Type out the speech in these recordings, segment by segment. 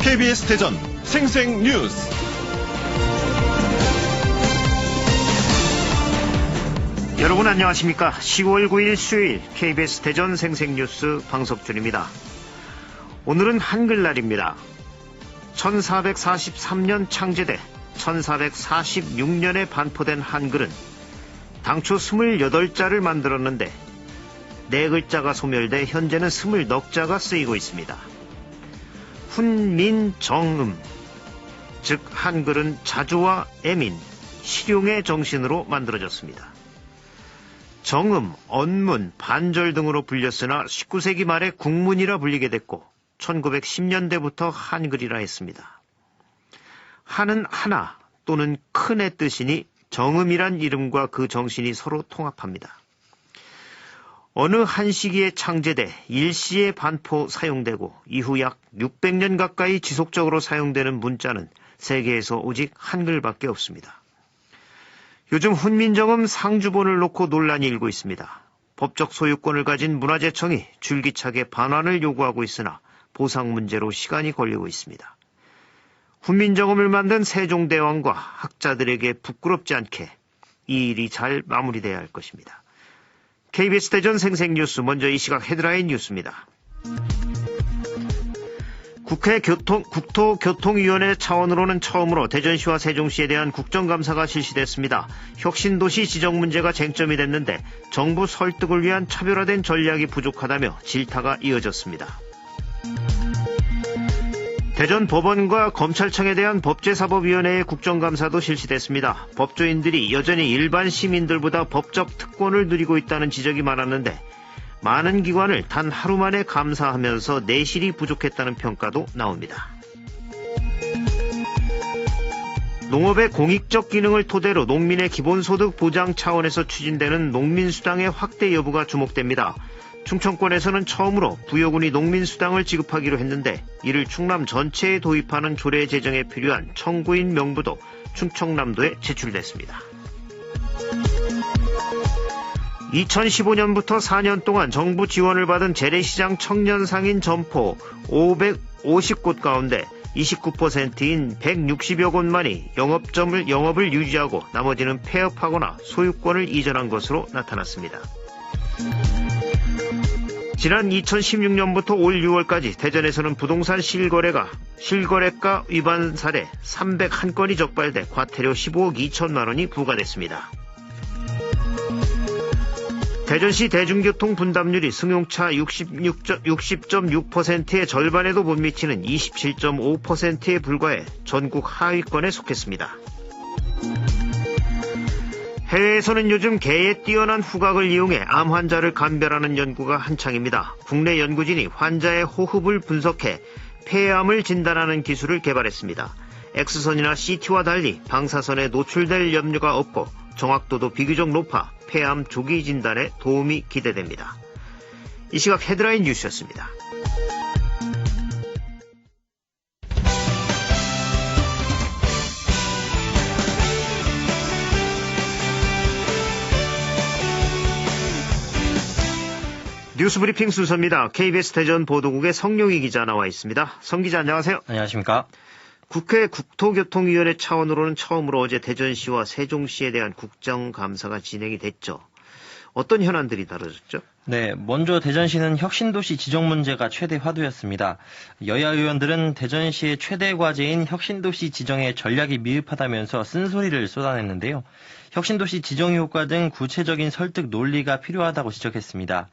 KBS 대전 생생뉴스. 여러분 안녕하십니까? 10월 9일 수요일 KBS 대전 생생뉴스 방석준입니다. 오늘은 한글날입니다. 1443년 창제돼 1446년에 반포된 한글은 당초 28자를 만들었는데 4글자가 소멸돼 현재는 20넉자가 쓰이고 있습니다. 훈민정음, 즉 한글은 자주와 애민, 실용의 정신으로 만들어졌습니다. 정음, 언문, 반절 등으로 불렸으나 19세기 말에 국문이라 불리게 됐고 1910년대부터 한글이라 했습니다. 한은 하나 또는 큰의 뜻이니 정음이란 이름과 그 정신이 서로 통합합니다. 어느 한 시기에 창제돼 일시에 반포 사용되고 이후 약 600년 가까이 지속적으로 사용되는 문자는 세계에서 오직 한글밖에 없습니다. 요즘 훈민정음 상주본을 놓고 논란이 일고 있습니다. 법적 소유권을 가진 문화재청이 줄기차게 반환을 요구하고 있으나 보상 문제로 시간이 걸리고 있습니다. 훈민정음을 만든 세종대왕과 학자들에게 부끄럽지 않게 이 일이 잘 마무리돼야 할 것입니다. KBS 대전 생생뉴스, 먼저 이 시각 헤드라인 뉴스입니다. 국회 국토교통위원회 차원으로는 처음으로 대전시와 세종시에 대한 국정감사가 실시됐습니다. 혁신도시 지정 문제가 쟁점이 됐는데 정부 설득을 위한 차별화된 전략이 부족하다며 질타가 이어졌습니다. 대전 법원과 검찰청에 대한 법제사법위원회의 국정감사도 실시됐습니다. 법조인들이 여전히 일반 시민들보다 법적 특권을 누리고 있다는 지적이 많았는데 많은 기관을 단 하루 만에 감사하면서 내실이 부족했다는 평가도 나옵니다. 농업의 공익적 기능을 토대로 농민의 기본소득 보장 차원에서 추진되는 농민수당의 확대 여부가 주목됩니다. 충청권에서는 처음으로 부여군이 농민수당을 지급하기로 했는데 이를 충남 전체에 도입하는 조례 제정에 필요한 청구인 명부도 충청남도에 제출됐습니다. 2015년부터 4년 동안 정부 지원을 받은 재래시장 청년상인 점포 550곳 가운데 29%인 160여 곳만이 영업을 유지하고 나머지는 폐업하거나 소유권을 이전한 것으로 나타났습니다. 지난 2016년부터 올 6월까지 대전에서는 부동산 실거래가 위반 사례 301건이 적발돼 과태료 15억 2천만 원이 부과됐습니다. 대전시 대중교통 분담률이 승용차 60.6%의 절반에도 못 미치는 27.5%에 불과해 전국 하위권에 속했습니다. 해외에서는 요즘 개의 뛰어난 후각을 이용해 암 환자를 감별하는 연구가 한창입니다. 국내 연구진이 환자의 호흡을 분석해 폐암을 진단하는 기술을 개발했습니다. X선이나 CT와 달리 방사선에 노출될 염려가 없고 정확도도 비교적 높아 폐암 조기 진단에 도움이 기대됩니다. 이 시각 헤드라인 뉴스였습니다. 뉴스브리핑 순서입니다. KBS 대전 보도국의 성룡희 기자 나와 있습니다. 성 기자 안녕하세요. 안녕하십니까. 국회 국토교통위원회 차원으로는 처음으로 어제 대전시와 세종시에 대한 국정감사가 진행이 됐죠. 어떤 현안들이 다뤄졌죠? 네, 먼저 대전시는 혁신도시 지정 문제가 최대 화두였습니다. 여야 의원들은 대전시의 최대 과제인 혁신도시 지정에 전략이 미흡하다면서 쓴소리를 쏟아냈는데요. 혁신도시 지정 효과 등 구체적인 설득 논리가 필요하다고 지적했습니다.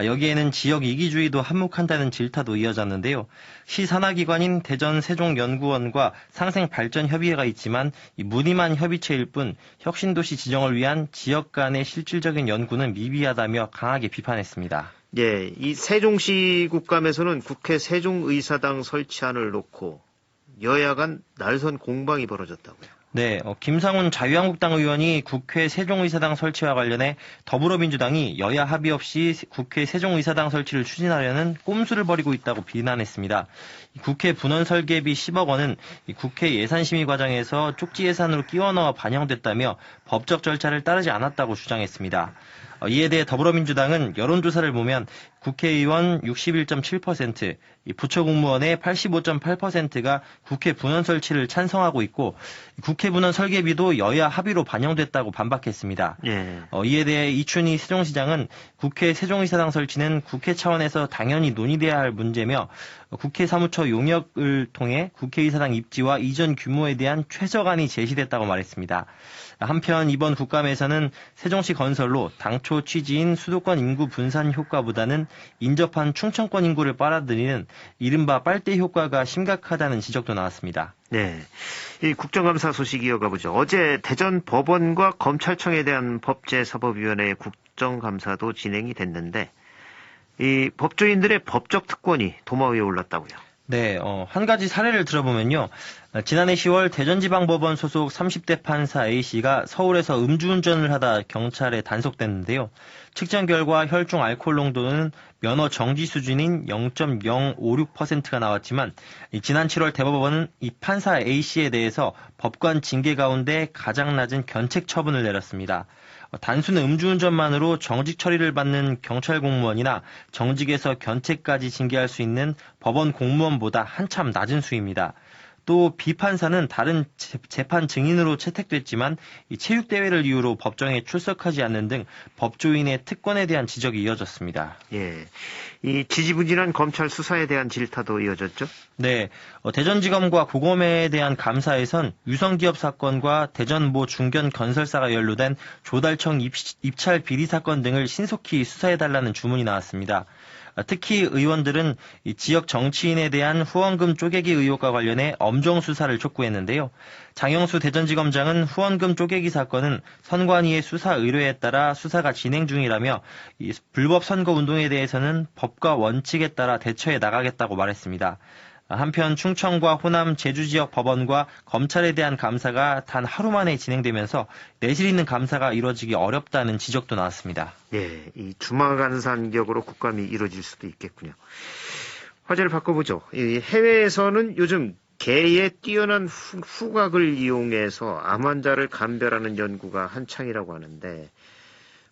여기에는 지역 이기주의도 한몫한다는 질타도 이어졌는데요. 시 산하기관인 대전세종연구원과 상생발전협의회가 있지만 무늬만 협의체일 뿐 혁신도시 지정을 위한 지역 간의 실질적인 연구는 미비하다며 강하게 비판했습니다. 예, 이 세종시 국감에서는 국회 세종의사당 설치안을 놓고 여야 간 날선 공방이 벌어졌다고요. 네, 김상훈 자유한국당 의원이 국회 세종의사당 설치와 관련해 더불어민주당이 여야 합의 없이 국회 세종의사당 설치를 추진하려는 꼼수를 벌이고 있다고 비난했습니다. 국회 분원 설계비 10억 원은 국회 예산심의 과정에서 쪽지 예산으로 끼워 넣어 반영됐다며 법적 절차를 따르지 않았다고 주장했습니다. 이에 대해 더불어민주당은 여론조사를 보면 국회의원 61.7%, 부처 공무원의 85.8%가 국회 분원 설치를 찬성하고 있고 국회 분원 설계비도 여야 합의로 반영됐다고 반박했습니다. 예. 이에 대해 이춘희 세종시장은 국회 세종이사당 설치는 국회 차원에서 당연히 논의돼야 할 문제며 국회 사무처 용역을 통해 국회의사당 입지와 이전 규모에 대한 최저간이 제시됐다고 말했습니다. 한편 이번 국감에서는 세종시 건설로 당초 취지인 수도권 인구 분산 효과보다는 인접한 충청권 인구를 빨아들이는 이른바 빨대 효과가 심각하다는 지적도 나왔습니다. 네. 이 국정감사 소식 이어가 보죠. 어제 대전 법원과 검찰청에 대한 법제사법위원회의 국정감사도 진행이 됐는데 이 법조인들의 법적 특권이 도마 위에 올랐다고요. 네, 한 가지 사례를 들어보면요. 지난해 10월 대전지방법원 소속 30대 판사 A씨가 서울에서 음주운전을 하다 경찰에 단속됐는데요. 측정 결과 혈중 알코올 농도는 면허 정지 수준인 0.056%가 나왔지만 지난 7월 대법원은 이 판사 A씨에 대해서 법관 징계 가운데 가장 낮은 견책 처분을 내렸습니다. 단순 음주운전만으로 정직 처리를 받는 경찰 공무원이나 정직에서 견책까지 징계할 수 있는 법원 공무원보다 한참 낮은 수입니다. 또 비판사는 다른 재판 증인으로 채택됐지만 이 체육대회를 이유로 법정에 출석하지 않는 등 법조인의 특권에 대한 지적이 이어졌습니다. 예, 이 지지부진한 검찰 수사에 대한 질타도 이어졌죠? 네, 대전지검과 고검에 대한 감사에선 유성기업 사건과 대전 모 중견 건설사가 연루된 조달청 입찰 비리 사건 등을 신속히 수사해달라는 주문이 나왔습니다. 특히 의원들은 이 지역 정치인에 대한 후원금 쪼개기 의혹과 관련해 엄정 수사를 촉구했는데요. 장영수 대전지검장은 후원금 쪼개기 사건은 선관위의 수사 의뢰에 따라 수사가 진행 중이라며 이 불법 선거 운동에 대해서는 법과 원칙에 따라 대처해 나가겠다고 말했습니다. 한편 충청과 호남, 제주 지역 법원과 검찰에 대한 감사가 단 하루 만에 진행되면서 내실 있는 감사가 이루어지기 어렵다는 지적도 나왔습니다. 예, 이 주마간산격으로 국감이 이루어질 수도 있겠군요. 화제를 바꿔보죠. 이 해외에서는 요즘 개의 뛰어난 후각을 이용해서 암 환자를 감별하는 연구가 한창이라고 하는데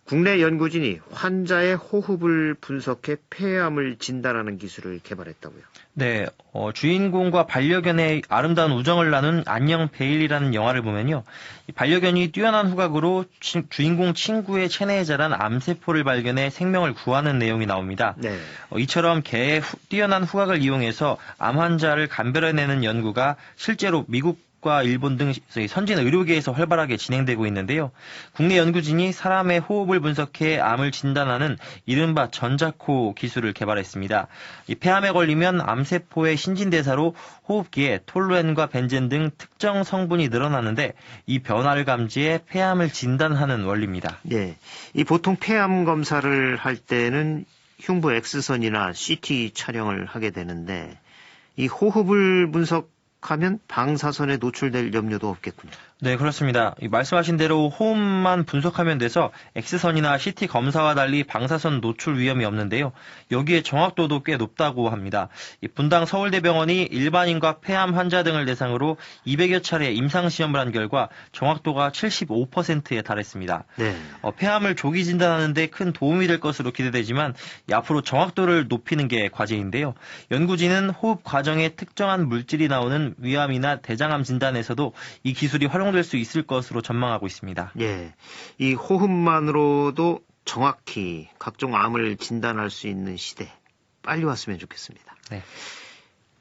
국내 연구진이 환자의 호흡을 분석해 폐암을 진단하는 기술을 개발했다고요. 네, 주인공과 반려견의 아름다운 우정을 나눈 안녕 베일이라는 영화를 보면요. 이 반려견이 뛰어난 후각으로 주인공 친구의 체내에 자란 암세포를 발견해 생명을 구하는 내용이 나옵니다. 네. 이처럼 개의 뛰어난 후각을 이용해서 암 환자를 감별해내는 연구가 실제로 미국과 일본 등 선진 의료계에서 활발하게 진행되고 있는데요. 국내 연구진이 사람의 호흡을 분석해 암을 진단하는 이른바 전자코 기술을 개발했습니다. 이 폐암에 걸리면 암세포의 신진대사로 호흡기에 톨루엔과 벤젠 등 특정 성분이 늘어나는데 이 변화를 감지해 폐암을 진단하는 원리입니다. 네. 이 보통 폐암 검사를 할 때는 흉부 X선이나 CT 촬영을 하게 되는데 이 호흡을 분석하면 방사선에 노출될 염려도 없겠군요. 네, 그렇습니다. 말씀하신 대로 호흡만 분석하면 돼서 X선이나 CT 검사와 달리 방사선 노출 위험이 없는데요. 여기에 정확도도 꽤 높다고 합니다. 분당 서울대병원이 일반인과 폐암 환자 등을 대상으로 200여 차례 임상시험을 한 결과 정확도가 75%에 달했습니다. 네. 폐암을 조기 진단하는 데 큰 도움이 될 것으로 기대되지만 앞으로 정확도를 높이는 게 과제인데요. 연구진은 호흡 과정에 특정한 물질이 나오는 위암이나 대장암 진단에서도 이 기술이 활용될 수 있을 것으로 전망하고 있습니다. 예, 이 호흡만으로도 정확히 각종 암을 진단할 수 있는 시대 빨리 왔으면 좋겠습니다. 네.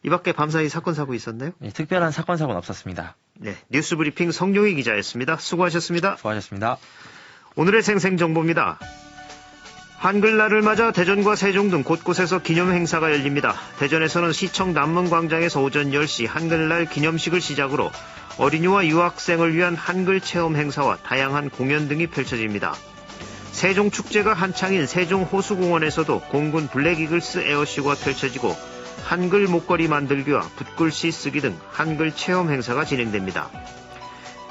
이 밖에 밤사이 사건 사고 있었나요? 네, 특별한 사건 사고는 없었습니다. 네, 뉴스브리핑 성룡희 기자였습니다. 수고하셨습니다. 수고하셨습니다. 오늘의 생생정보입니다. 한글날을 맞아 대전과 세종 등 곳곳에서 기념 행사가 열립니다. 대전에서는 시청 남문광장에서 오전 10시 한글날 기념식을 시작으로 어린이와 유학생을 위한 한글 체험 행사와 다양한 공연 등이 펼쳐집니다. 세종 축제가 한창인 세종 호수공원에서도 공군 블랙이글스 에어쇼가 펼쳐지고 한글 목걸이 만들기와 붓글씨 쓰기 등 한글 체험 행사가 진행됩니다.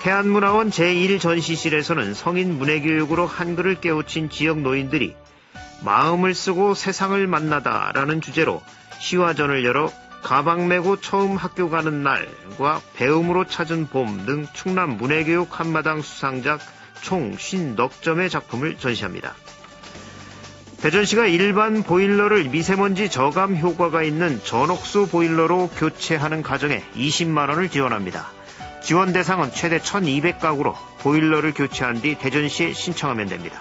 태안문화원 제1전시실에서는 성인 문해교육으로 한글을 깨우친 지역 노인들이 마음을 쓰고 세상을 만나다라는 주제로 시화전을 열어 가방 메고 처음 학교 가는 날과 배움으로 찾은 봄 등 충남 문해교육 한마당 수상작 총 50넉 점의 작품을 전시합니다. 대전시가 일반 보일러를 미세먼지 저감 효과가 있는 전옥수 보일러로 교체하는 가정에 20만 원을 지원합니다. 지원 대상은 최대 1,200가구로 보일러를 교체한 뒤 대전시에 신청하면 됩니다.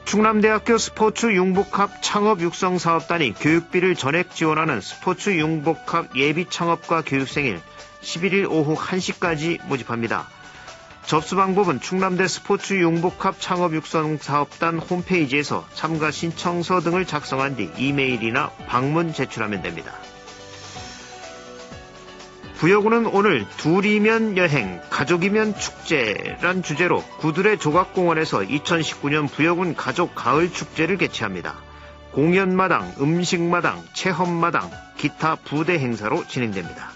충남대학교 스포츠 융복합 창업 육성 사업단이 교육비를 전액 지원하는 스포츠 융복합 예비 창업과 교육생일 11일 오후 1시까지 모집합니다. 접수 방법은 충남대 스포츠 융복합 창업 육성 사업단 홈페이지에서 참가 신청서 등을 작성한 뒤 이메일이나 방문 제출하면 됩니다. 부여구는 오늘 둘이면 여행, 가족이면 축제란 주제로 구들의 조각공원에서 2019년 부여군 가족 가을 축제를 개최합니다. 공연마당, 음식마당, 체험마당, 기타 부대 행사로 진행됩니다.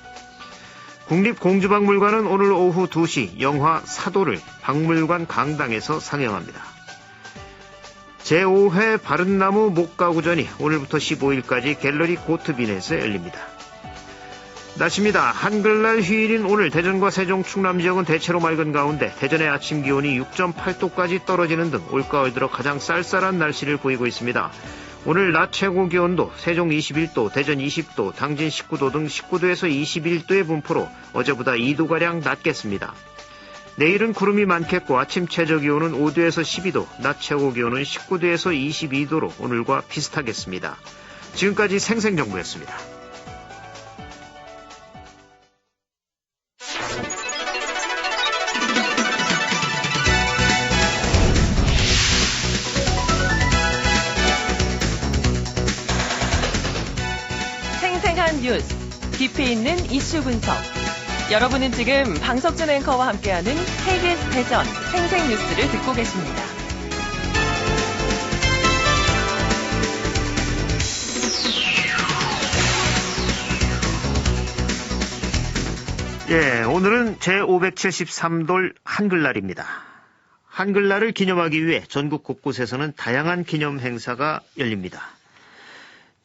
국립공주박물관은 오늘 오후 2시 영화 사도를 박물관 강당에서 상영합니다. 제5회 바른나무 목가구전이 오늘부터 15일까지 갤러리 고트빈에서 열립니다. 날씨입니다. 한글날 휴일인 오늘 대전과 세종, 충남 지역은 대체로 맑은 가운데 대전의 아침 기온이 6.8도까지 떨어지는 등 올가을 들어 가장 쌀쌀한 날씨를 보이고 있습니다. 오늘 낮 최고 기온도 세종 21도, 대전 20도, 당진 19도 등 19도에서 21도의 분포로 어제보다 2도가량 낮겠습니다. 내일은 구름이 많겠고 아침 최저 기온은 5도에서 12도, 낮 최고 기온은 19도에서 22도로 오늘과 비슷하겠습니다. 지금까지 생생정보였습니다. 생생한 뉴스, 깊이 있는 이슈 분석. 여러분은 지금 방석준 앵커와 함께하는 KBS 대전 생생뉴스를 듣고 계십니다. 예, 오늘은 제573돌 한글날입니다. 한글날을 기념하기 위해 전국 곳곳에서는 다양한 기념 행사가 열립니다.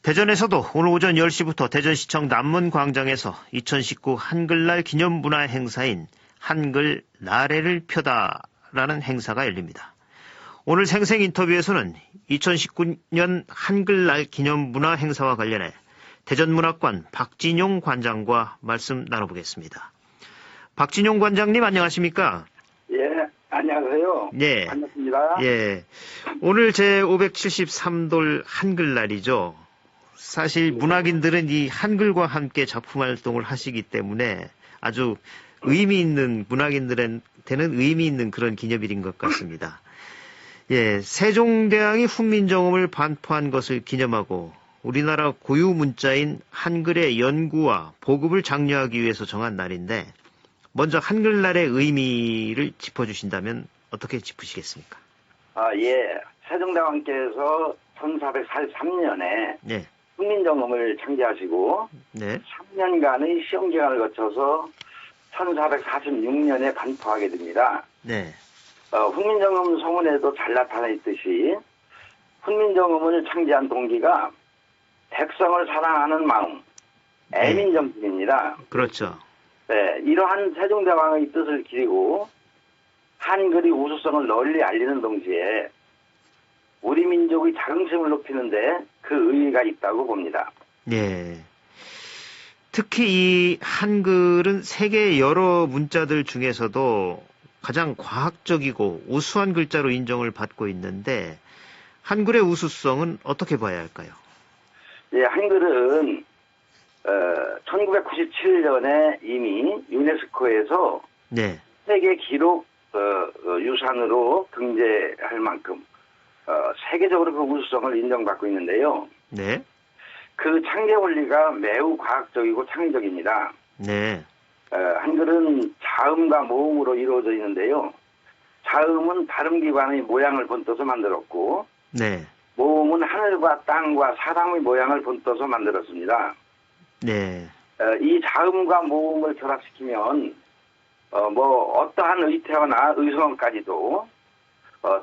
대전에서도 오늘 오전 10시부터 대전시청 남문광장에서 2019 한글날 기념문화 행사인 한글 나래를 펴다라는 행사가 열립니다. 오늘 생생 인터뷰에서는 2019년 한글날 기념문화 행사와 관련해 대전문학관 박진용 관장과 말씀 나눠보겠습니다. 박진용 관장님 안녕하십니까? 예, 안녕하세요. 예. 반갑습니다. 예. 오늘 제573돌 한글날이죠. 사실 문학인들은 이 한글과 함께 작품 활동을 하시기 때문에 아주 의미 있는, 문학인들한테는 의미 있는 그런 기념일인 것 같습니다. 예, 세종대왕이 훈민정음을 반포한 것을 기념하고 우리나라 고유 문자인 한글의 연구와 보급을 장려하기 위해서 정한 날인데 먼저 한글날의 의미를 짚어주신다면 어떻게 짚으시겠습니까? 예. 세종대왕께서 1443년에 네. 훈민정음을 창제하시고 네. 3년간의 시험기간을 거쳐서 1446년에 반포하게 됩니다. 네. 훈민정음 소문에도 잘 나타나 있듯이 훈민정음을 창제한 동기가 백성을 사랑하는 마음, 애민정신입니다. 그렇죠. 네, 이러한 세종대왕의 뜻을 기리고 한글이 우수성을 널리 알리는 동시에 우리 민족의 자긍심을 높이는데 그 의의가 있다고 봅니다. 네. 특히 이 한글은 세계 여러 문자들 중에서도 가장 과학적이고 우수한 글자로 인정을 받고 있는데 한글의 우수성은 어떻게 봐야 할까요? 예, 한글은 1997년에 이미 유네스코에서 네. 세계 기록 유산으로 등재할 만큼 세계적으로 그 우수성을 인정받고 있는데요. 네. 그 창제 원리가 매우 과학적이고 창의적입니다. 네. 한글은 자음과 모음으로 이루어져 있는데요. 자음은 발음기관의 모양을 본떠서 만들었고 네. 모음은 하늘과 땅과 사람의 모양을 본떠서 만들었습니다. 네. 이 자음과 모음을 결합시키면 어떠한 의태어나 의성어까지도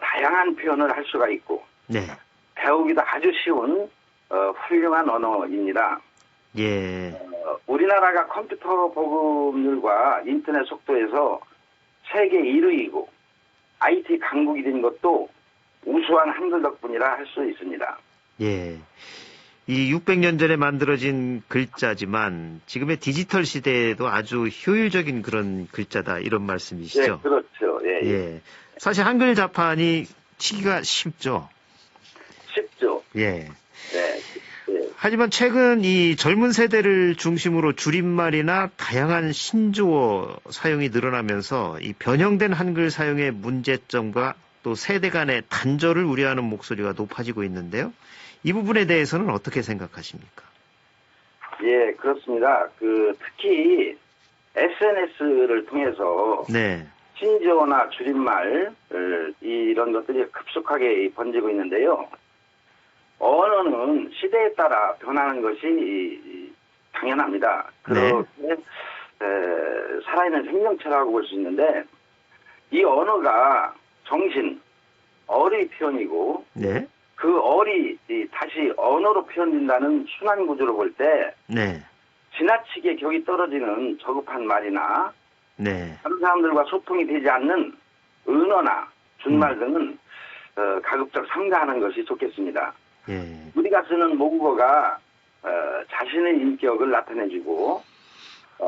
다양한 표현을 할 수가 있고 네. 배우기도 아주 쉬운 훌륭한 언어입니다. 예. 우리나라가 컴퓨터 보급률과 인터넷 속도에서 세계 1위이고 IT 강국이 된 것도 우수한 한글 덕분이라 할 수 있습니다. 예. 이 600년 전에 만들어진 글자지만 지금의 디지털 시대에도 아주 효율적인 그런 글자다 이런 말씀이시죠? 예, 그렇죠. 예, 예. 사실 한글 자판이 치기가 쉽죠. 쉽죠. 예. 네. 예. 하지만 최근 이 젊은 세대를 중심으로 줄임말이나 다양한 신조어 사용이 늘어나면서 이 변형된 한글 사용의 문제점과 또 세대 간의 단절을 우려하는 목소리가 높아지고 있는데요. 이 부분에 대해서는 어떻게 생각하십니까? 예, 그렇습니다. 특히 SNS를 통해서 네. 신조어나 줄임말 이런 것들이 급속하게 번지고 있는데요. 언어는 시대에 따라 변하는 것이 당연합니다. 그렇게 살아있는 생명체라고 볼 수 있는데 이 언어가 정신, 어의 표현이고 네. 그 어리 다시 언어로 표현된다는 순환 구조로 볼 때 네. 지나치게 격이 떨어지는 저급한 말이나 네. 다른 사람들과 소통이 되지 않는 은어나 준말 등은 가급적 삼가하는 것이 좋겠습니다. 예. 우리가 쓰는 모국어가 자신의 인격을 나타내주고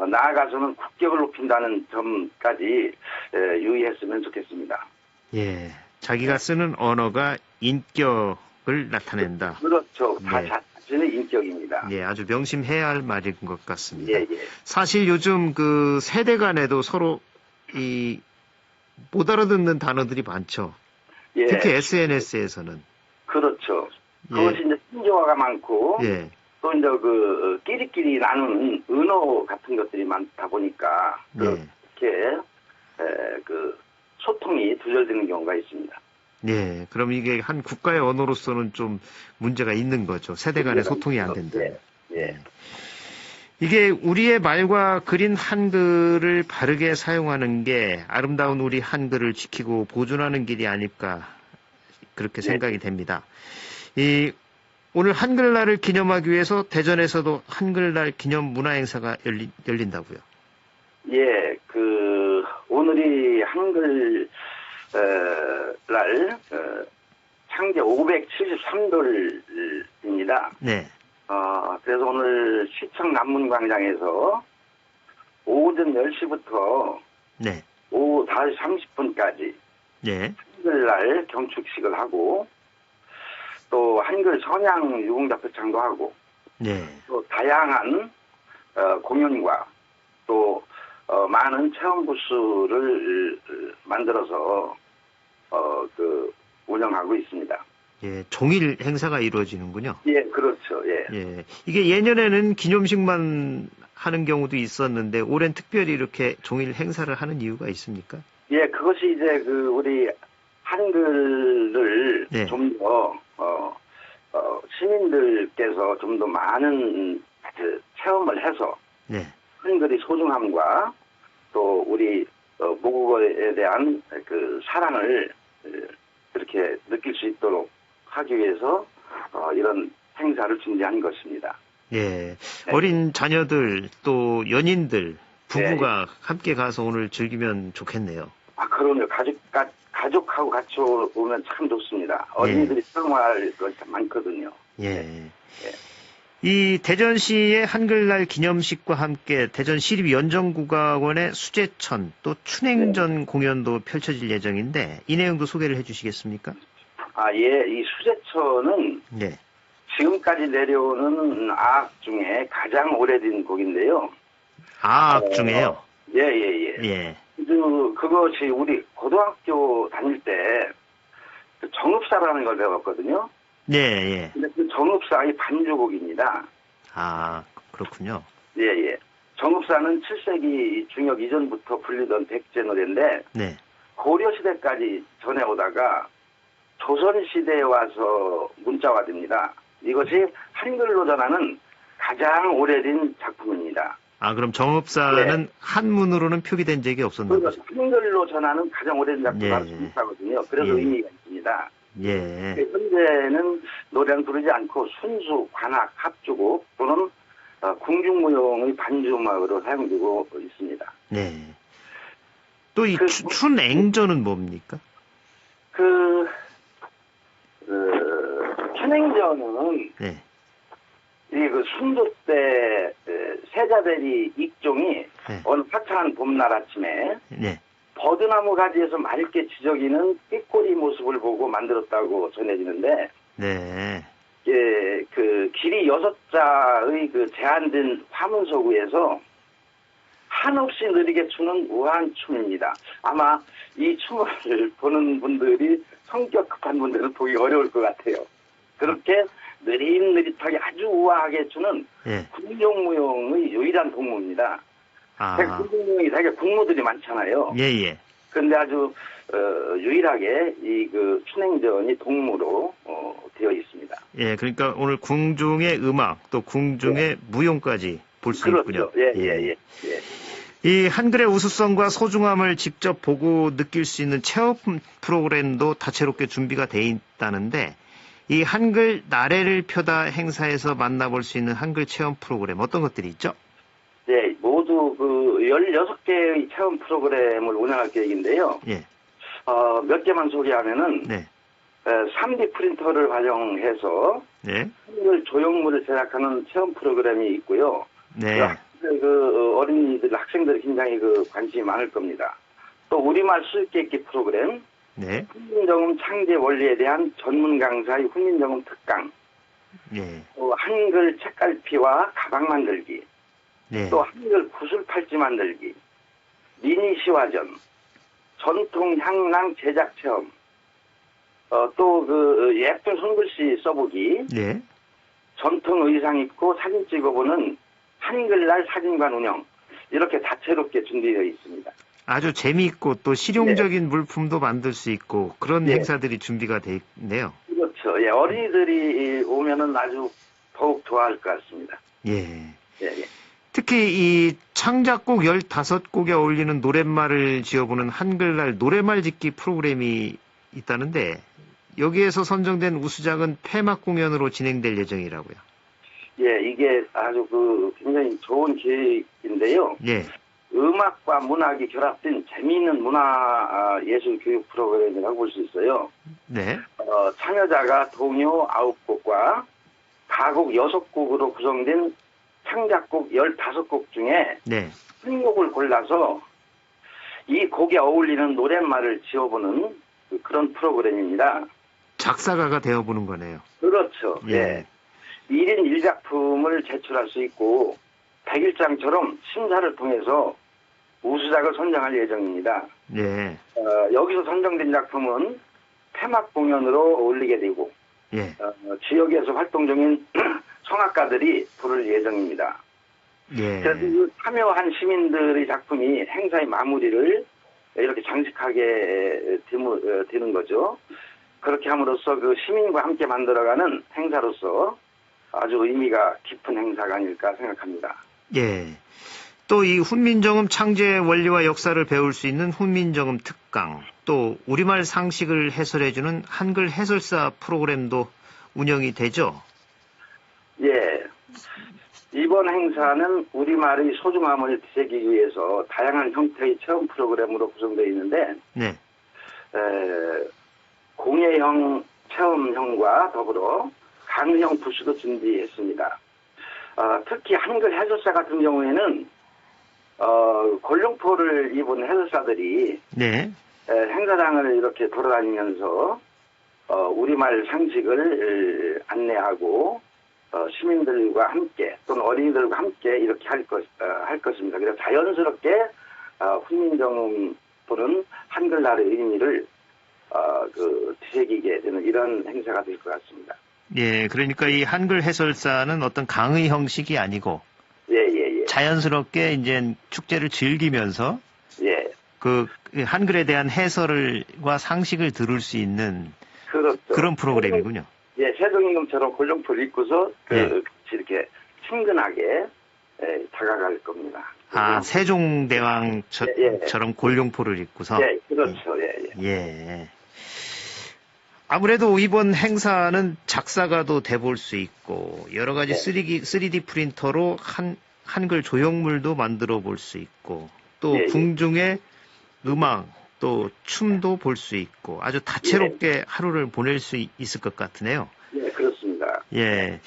나아가서는 국격을 높인다는 점까지 유의했으면 좋겠습니다. 예. 자기가 쓰는 언어가 인격을 나타낸다. 그렇죠. 다 네. 자신의 인격입니다. 예, 아주 명심해야 할 말인 것 같습니다. 예, 예. 사실 요즘 그 세대 간에도 서로 못 알아듣는 단어들이 많죠. 예. 특히 SNS에서는. 그렇죠. 예. 그것이 이제 신조어가 많고 예. 또 이제 끼리끼리 나누는 은어 같은 것들이 많다 보니까 네. 그렇게 소통이 두절되는 경우가 있습니다. 예. 그럼 이게 한 국가의 언어로서는 좀 문제가 있는 거죠. 세대 간의 소통이 안 된다. 예. 예. 이게 우리의 말과 그린 한글을 바르게 사용하는 게 아름다운 우리 한글을 지키고 보존하는 길이 아닐까 그렇게 생각이 됩니다. 오늘 한글날을 기념하기 위해서 대전에서도 한글날 기념 문화행사가 열린다고요. 예, 오늘이 한글 날 창제 573돌입니다. 네. 그래서 오늘 시청 남문광장에서 오전 10시부터 네. 오후 5시 30분까지 네. 한글날 경축식을 하고 또 한글 선양 유공자 표창도 하고 네. 또 다양한 공연과 또 많은 체험 부스를 만들어서 운영하고 있습니다. 예, 종일 행사가 이루어지는군요. 예, 그렇죠. 예. 예. 이게 예년에는 기념식만 하는 경우도 있었는데 올해는 특별히 이렇게 종일 행사를 하는 이유가 있습니까? 예, 그것이 이제 우리 한글을 네. 좀 더 시민들께서 좀 더 많은 체험을 해서 네. 한글의 소중함과 또 우리 모국어에 대한 사랑을 그렇게 느낄 수 있도록 하기 위해서 이런 행사를 준비한 것입니다. 예. 어린 자녀들 또 연인들 부부가 네. 함께 가서 오늘 즐기면 좋겠네요. 그럼요. 가족하고 같이 오면 참 좋습니다. 어린이들이 사용할 것이 많거든요. 예. 이 대전시의 한글날 기념식과 함께 대전시립연정국악원의 수제천 또 춘행전 공연도 펼쳐질 예정인데 이 내용도 소개를 해주시겠습니까? 예. 이 수제천은 네. 지금까지 내려오는 아악 중에 가장 오래된 곡인데요. 아악 중에요? 예. 예. 그것이 우리 고등학교 다닐 때 정읍사라는 걸 배웠거든요. 네, 예. 근데 그 정읍사의 반주곡입니다. 그렇군요. 예. 정읍사는 7세기 중엽 이전부터 불리던 백제 노래인데 네. 고려시대까지 전해오다가 조선시대에 와서 문자화됩니다. 이것이 한글로 전하는 가장 오래된 작품입니다. 그럼 정읍사는 네. 한문으로는 표기된 적이 없었나 보죠. 한글로 전하는 가장 오래된 작품이 정읍사거든요. 그래서 의미가 있습니다. 예. 현재는 노래는 부르지 않고 순수, 관악, 합주곡 또는 궁중무용의 반주음악으로 사용되고 있습니다. 네. 또 이 춘행전은 뭡니까? 춘행전은 네. 이 그 순조 때 세자대리 익종이 네. 어느 화창한 봄날 아침에 네. 버드나무 가지에서 맑게 지저귀는 꾀꼬리 모습을 보고 만들었다고 전해지는데, 네. 예, 그 길이 6자의 그 제한된 화문서구에서 한없이 느리게 추는 우아한 춤입니다. 아마 이 춤을 보는 분들이 성격 급한 분들은 보기 어려울 것 같아요. 그렇게 느릿느릿하게 아주 우아하게 추는 예. 궁룡무용의 유일한 동무입니다. 아. 궁룡무용이 되게 국무들이 많잖아요. 예, 예. 근데 아주 유일하게 이 그 춘행전이 동무로 되어 있습니다. 예, 그러니까 오늘 궁중의 음악 또 궁중의 무용까지 볼 수 있군요. 그렇죠. 예. 이 한글의 우수성과 소중함을 직접 보고 느낄 수 있는 체험 프로그램도 다채롭게 준비가 돼 있다는데 이 한글 나래를 펴다 행사에서 만나볼 수 있는 한글 체험 프로그램 어떤 것들이 있죠? 네, 모두 그 16개의 체험 프로그램을 운영할 계획인데요. 예. 몇 개만 소개하면은 네. 3D 프린터를 활용해서 네. 한글 조형물을 제작하는 체험 프로그램이 있고요. 네. 그 어린이들, 학생들이 굉장히 그 관심이 많을 겁니다. 또 우리말 수익계획기 프로그램, 네. 훈민정음 창제 원리에 대한 전문 강사의 훈민정음 특강, 네. 또 한글 책갈피와 가방 만들기, 네. 또 한글 구슬 팔찌 만들기, 미니 시화전, 전통 향랑 제작 체험, 또 그 예쁜 손글씨 써보기, 네. 전통 의상 입고 사진 찍어보는 한글날 사진관 운영, 이렇게 다채롭게 준비되어 있습니다. 아주 재미있고 또 실용적인 물품도 만들 수 있고 그런 행사들이 준비가 돼 있네요. 그렇죠. 예, 어린이들이 오면은 아주 더욱 좋아할 것 같습니다. 예. 예. 특히 이 창작곡 15곡에 어울리는 노랫말을 지어보는 한글날 노래말 짓기 프로그램이 있다는데 여기에서 선정된 우수작은 폐막 공연으로 진행될 예정이라고요. 예, 이게 아주 그 굉장히 좋은 계획인데요. 예. 음악과 문학이 결합된 재미있는 문화 예술 교육 프로그램이라고 볼 수 있어요. 네. 참여자가 동요 9곡과 가곡 6곡으로 구성된 창작곡 15곡 중에 네. 한 곡을 골라서 이 곡에 어울리는 노랫말을 지어보는 그런 프로그램입니다. 작사가가 되어보는 거네요. 그렇죠. 예. 1인 1작품을 제출할 수 있고 100일장처럼 심사를 통해서 우수작을 선정할 예정입니다. 예. 여기서 선정된 작품은 폐막 공연으로 올리게 되고 예. 지역에서 활동 중인 성악가들이 부를 예정입니다. 예. 그래서 그 참여한 시민들의 작품이 행사의 마무리를 이렇게 장식하게 되는 거죠. 그렇게 함으로써 그 시민과 함께 만들어가는 행사로서 아주 의미가 깊은 행사가 아닐까 생각합니다. 예. 또 이 훈민정음 창제 원리와 역사를 배울 수 있는 훈민정음 특강, 또 우리말 상식을 해설해주는 한글 해설사 프로그램도 운영이 되죠? 예. 이번 행사는 우리말의 소중함을 되새기기 위해서 다양한 형태의 체험 프로그램으로 구성되어 있는데, 네. 공예형, 체험형과 더불어 강의형 부스도 준비했습니다. 특히 한글 해설사 같은 경우에는 골룡포를 입은 해설사들이 네. 행사장을 이렇게 돌아다니면서 우리말 상식을 안내하고 시민들과 함께 또는 어린이들과 함께 이렇게 할 것입니다. 그래서 자연스럽게 훈민정음 또는 한글날의 의미를 되새기게 되는 이런 행사가 될 것 같습니다. 예, 그러니까 이 한글 해설사는 어떤 강의 형식이 아니고 예. 자연스럽게 이제 축제를 즐기면서 예. 그 한글에 대한 해설과 상식을 들을 수 있는 그렇죠. 그런 프로그램이군요. 예, 세종임금처럼 골룡포를 입고서 이렇게 친근하게 다가갈 겁니다. 세종대왕처럼 골룡포를 입고서. 예, 그렇죠. 예. 아무래도 이번 행사는 작사가도 돼볼 수 있고 여러 가지 3D 프린터로 한글 조형물도 만들어 볼 수 있고 또 궁중의 음악 또 춤도 볼 수 있고 아주 다채롭게 하루를 보낼 수 있을 것 같으네요. 예, 그렇습니다. 예.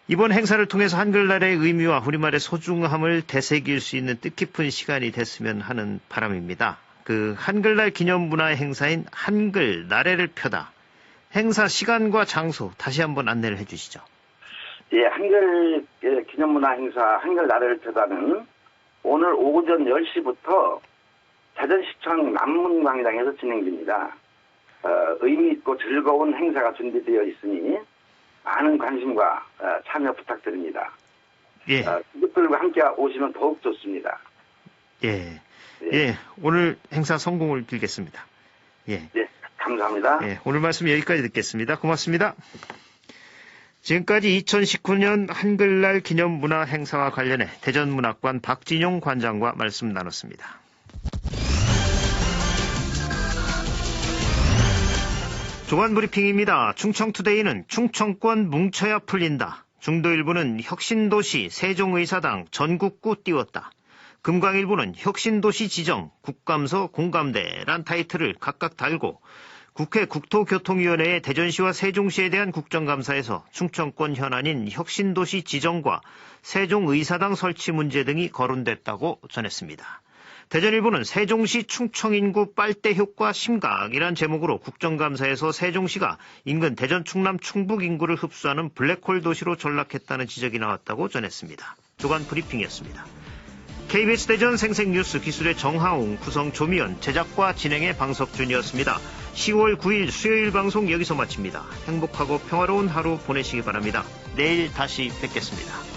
이번 행사를 통해서 한글날의 의미와 우리말의 소중함을 되새길 수 있는 뜻깊은 시간이 됐으면 하는 바람입니다. 그 한글날 기념문화 행사인 한글 나래를 펴다. 행사 시간과 장소 다시 한번 안내를 해주시죠. 예, 한글 기념문화 행사 한글 나래를 펴다는 오늘 오전 10시부터 대전시청 남문광장에서 진행됩니다. 의미 있고 즐거운 행사가 준비되어 있으니 많은 관심과 참여 부탁드립니다. 예. 이것들과 함께 오시면 더욱 좋습니다. 예. 예. 오늘 행사 성공을 빌겠습니다. 예. 예, 감사합니다. 예. 오늘 말씀 여기까지 듣겠습니다. 고맙습니다. 지금까지 2019년 한글날 기념문화 행사와 관련해 대전문학관 박진용 관장과 말씀 나눴습니다. 조간브리핑입니다. 충청투데이는 충청권 뭉쳐야 풀린다. 중도일보는 혁신도시 세종의사당 전국구 띄웠다. 금강일보는 혁신도시 지정 국감서 공감대란 타이틀을 각각 달고 국회 국토교통위원회의 대전시와 세종시에 대한 국정감사에서 충청권 현안인 혁신도시 지정과 세종의사당 설치 문제 등이 거론됐다고 전했습니다. 대전일보는 세종시 충청인구 빨대 효과 심각이란 제목으로 국정감사에서 세종시가 인근 대전 충남 충북 인구를 흡수하는 블랙홀 도시로 전락했다는 지적이 나왔다고 전했습니다. 주간 브리핑이었습니다. KBS 대전 생생뉴스 기술의 정하웅, 구성 조미연, 제작과 진행의 방석준이었습니다. 10월 9일 수요일 방송 여기서 마칩니다. 행복하고 평화로운 하루 보내시기 바랍니다. 내일 다시 뵙겠습니다.